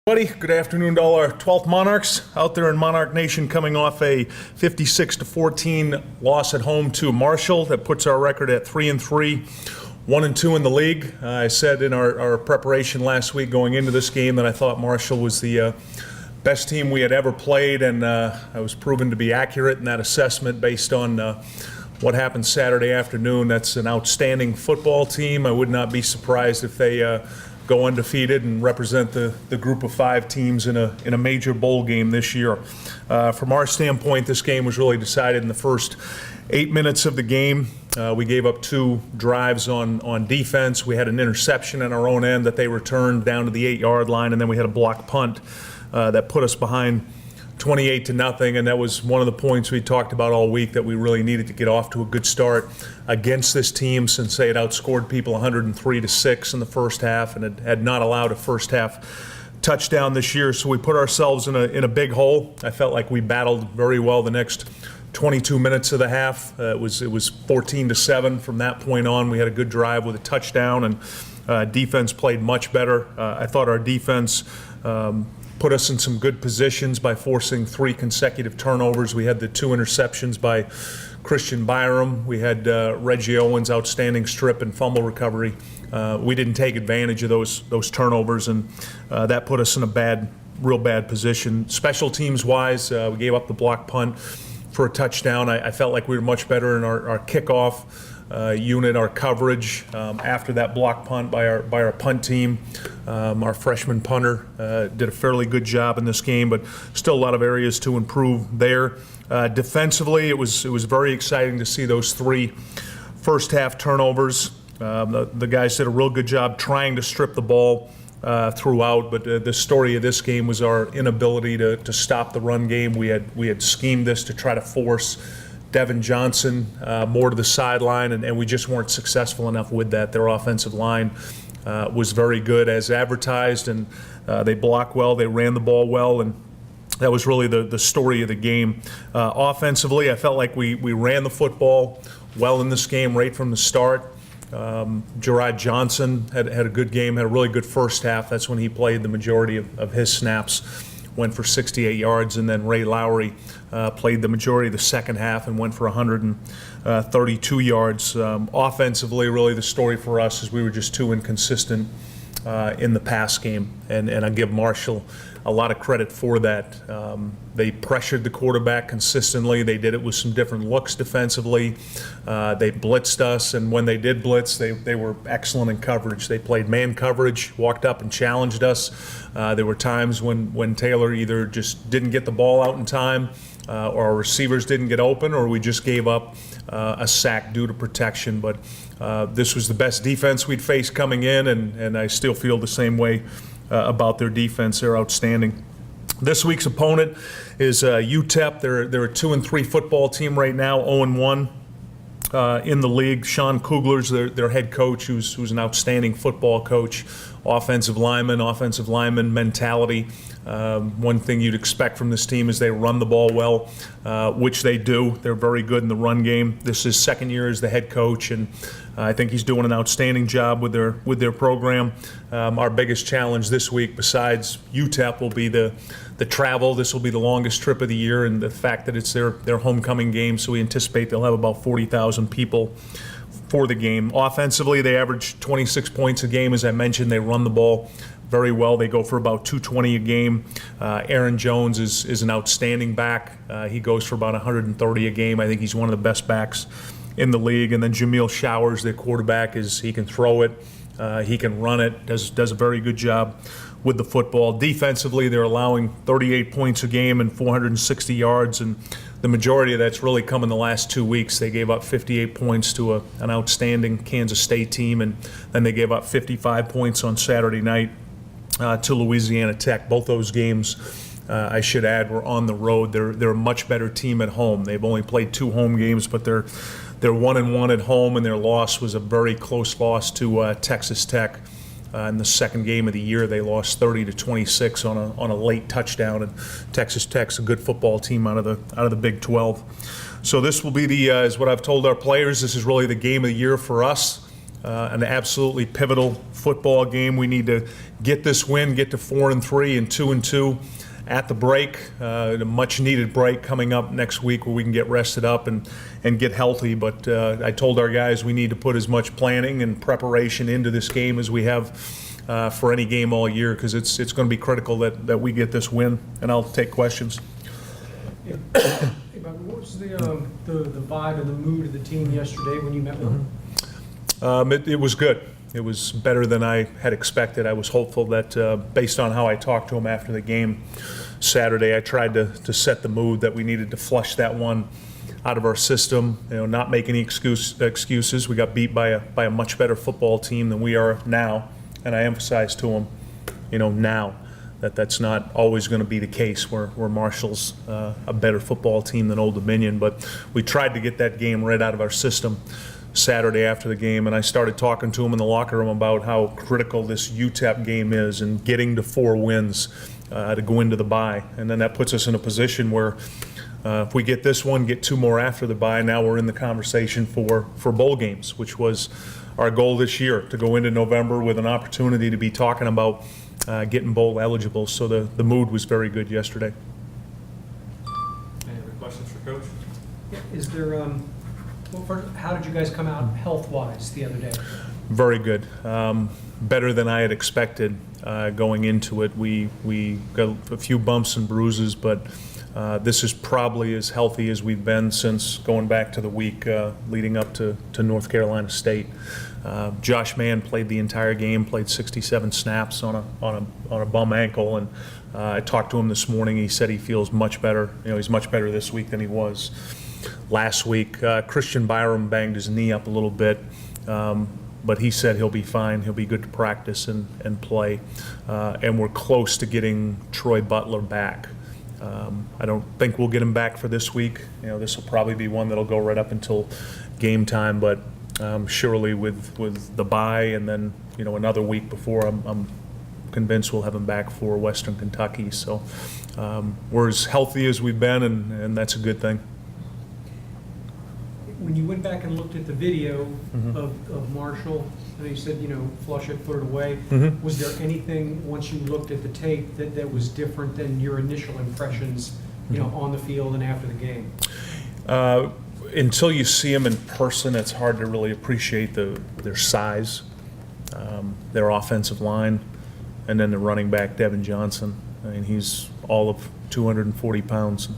Buddy, good afternoon to all our 12th Monarchs out there in Monarch Nation, coming off a 56-14 loss at home to Marshall. That puts our record at 3-3, 1-2 in the league. I said in our preparation last week going into this game that I thought Marshall was the best team we had ever played, and I was proven to be accurate in that assessment based on what happened Saturday afternoon. That's an outstanding football team. I would not be surprised if they go undefeated and represent the group of 5 teams in a major bowl game this year. From our standpoint, this game was really decided in the first 8 minutes of the game. We gave up 2 drives on defense. We had an interception on our own end that they returned down to the 8-yard line, and then we had a block punt that put us behind 28-0, and that was one of the points we talked about all week, that we really needed to get off to a good start against this team, since they had outscored people 103-6 in the first half and had not allowed a first half touchdown this year. So we put ourselves in a big hole. I felt like we battled very well the next 22 minutes of the half. It was 14-7 from that point on. We had a good drive with a touchdown, and defense played much better. I thought our defense put us in some good positions by forcing 3 consecutive turnovers. We had the 2 interceptions by Christian Byram. We had Reggie Owens' outstanding strip and fumble recovery. We didn't take advantage of those turnovers, and that put us in a real bad position. Special teams-wise, we gave up the block punt for a touchdown. I felt like we were much better in our kickoff unit, our coverage after that block punt by our punt team. Our freshman punter did a fairly good job in this game, but still a lot of areas to improve there. Defensively, it was very exciting to see those 3 first half turnovers. The guys did a real good job trying to strip the ball throughout, but the story of this game was our inability to stop the run game. We had schemed this to try to force Devin Johnson more to the sideline, and we just weren't successful enough with that. Their offensive line was very good as advertised, and they blocked well, they ran the ball well, and that was really the story of the game. Offensively, I felt like we ran the football well in this game right from the start. Gerard Johnson had a good game, had a really good first half. That's when he played the majority of his snaps, went for 68 yards, and then Ray Lowry played the majority of the second half and went for 132 yards. Offensively, really the story for us is we were just too inconsistent in the pass game, and I give Marshall a lot of credit for that. They pressured the quarterback consistently. They did it with some different looks defensively. They blitzed us, and when they did blitz, they were excellent in coverage. They played man coverage, walked up and challenged us. There were times when Taylor either just didn't get the ball out in time, or our receivers didn't get open, or we just gave up a sack due to protection. But this was the best defense we'd faced coming in, and I still feel the same way about their defense. They're outstanding. This week's opponent is UTEP. They're a 2-3 football team right now, 0-1 in the league. Sean Kugler's their head coach, who's an outstanding football coach. Offensive lineman mentality. One thing you'd expect from this team is they run the ball well, which they do. They're very good in the run game. This is his second year as the head coach, and I think he's doing an outstanding job with their program. Our biggest challenge this week, besides UTEP, will be the travel. This will be the longest trip of the year, and the fact that it's their homecoming game, so we anticipate they'll have about 40,000 people for the game. Offensively, they average 26 points a game. As I mentioned, they run the ball very well. They go for about 220 a game. Aaron Jones is an outstanding back. He goes for about 130 a game. I think he's one of the best backs in the league. And then Jameel Showers, their quarterback, he can throw it, he can run it, does a very good job with the football. Defensively, they're allowing 38 points a game and 460 yards, and the majority of that's really come in the last 2 weeks. They gave up 58 points to an outstanding Kansas State team, and then they gave up 55 points on Saturday night to Louisiana Tech. Both those games, I should add, were on the road. They're a much better team at home. They've only played 2 home games, but they're 1-1 at home, and their loss was a very close loss to Texas Tech. In the second game of the year, they lost 30-26 on a late touchdown, and Texas Tech's a good football team out of the Big 12. So this will be is what I've told our players. This is really the game of the year for us. an absolutely pivotal football game. We need to get this win, get to 4-3 and 2-2 at the break, a much-needed break coming up next week where we can get rested up and get healthy. But I told our guys we need to put as much planning and preparation into this game as we have for any game all year, because it's going to be critical that we get this win. And I'll take questions. Yeah. Hey, Bob, what was the vibe and the mood of the team yesterday when you met with them? It was good. It was better than I had expected. I was hopeful that based on how I talked to him after the game Saturday, I tried to set the mood that we needed to flush that one out of our system, not make any excuses. We got beat by a much better football team than we are now, and I emphasized to him, now that's not always going to be the case where Marshall's a better football team than Old Dominion, but we tried to get that game right out of our system Saturday after the game, and I started talking to him in the locker room about how critical this UTEP game is and getting to 4 wins to go into the bye. And then that puts us in a position where if we get this one, get 2 more after the bye, now we're in the conversation for bowl games, which was our goal this year, to go into November with an opportunity to be talking about getting bowl eligible. So the mood was very good yesterday. Any other questions for Coach? Yeah, is there, well, first, how did you guys come out health-wise the other day? Very good. Better than I had expected going into it. We got a few bumps and bruises, but this is probably as healthy as we've been since going back to the week leading up to North Carolina State. Josh Mann played the entire game, played 67 snaps on a bum ankle, and I talked to him this morning. He said he feels much better. He's much better this week than he was last week. Christian Byram banged his knee up a little bit, but he said he'll be fine. He'll be good to practice and play. And we're close to getting Troy Butler back. I don't think we'll get him back for this week. This will probably be one that'll go right up until game time, but surely with the bye and then another week before, I'm convinced we'll have him back for Western Kentucky. So we're as healthy as we've been, and that's a good thing. When you went back and looked at the video of Marshall, and you said, flush it, put it away, was there anything, once you looked at the tape, that was different than your initial impressions, on the field and after the game? Until you see them in person, it's hard to really appreciate their size, their offensive line, and then the running back, Devin Johnson. I mean, he's all of 240 pounds.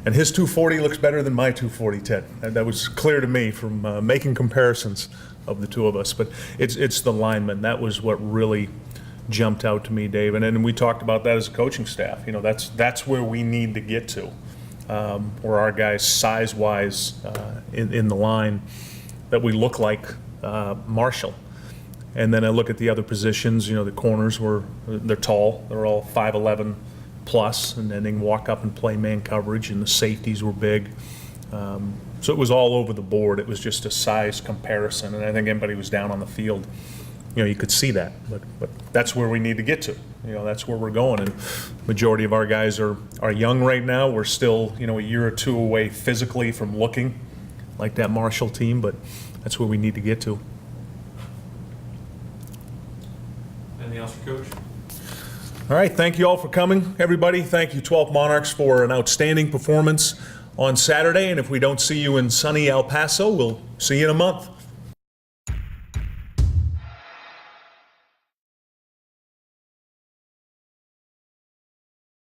And his 240 looks better than my 240, Ted. And that was clear to me from making comparisons of the two of us. But it's the linemen. That was what really jumped out to me, Dave. And then we talked about that as a coaching staff. That's where we need to get to, where our guys size-wise in the line, that we look like Marshall. And then I look at the other positions. The corners they're tall. They're all 5'11" plus, and then they can walk up and play man coverage, and the safeties were big. So it was all over the board. It was just a size comparison, and I think anybody who was down on the field, you could see that. But that's where we need to get to. That's where we're going. And majority of our guys are young right now. We're still, a year or two away physically from looking like that Marshall team, but that's where we need to get to. Anything else for Coach? All right, thank you all for coming, everybody. Thank you, 12 Monarchs, for an outstanding performance on Saturday. And if we don't see you in sunny El Paso, we'll see you in a month.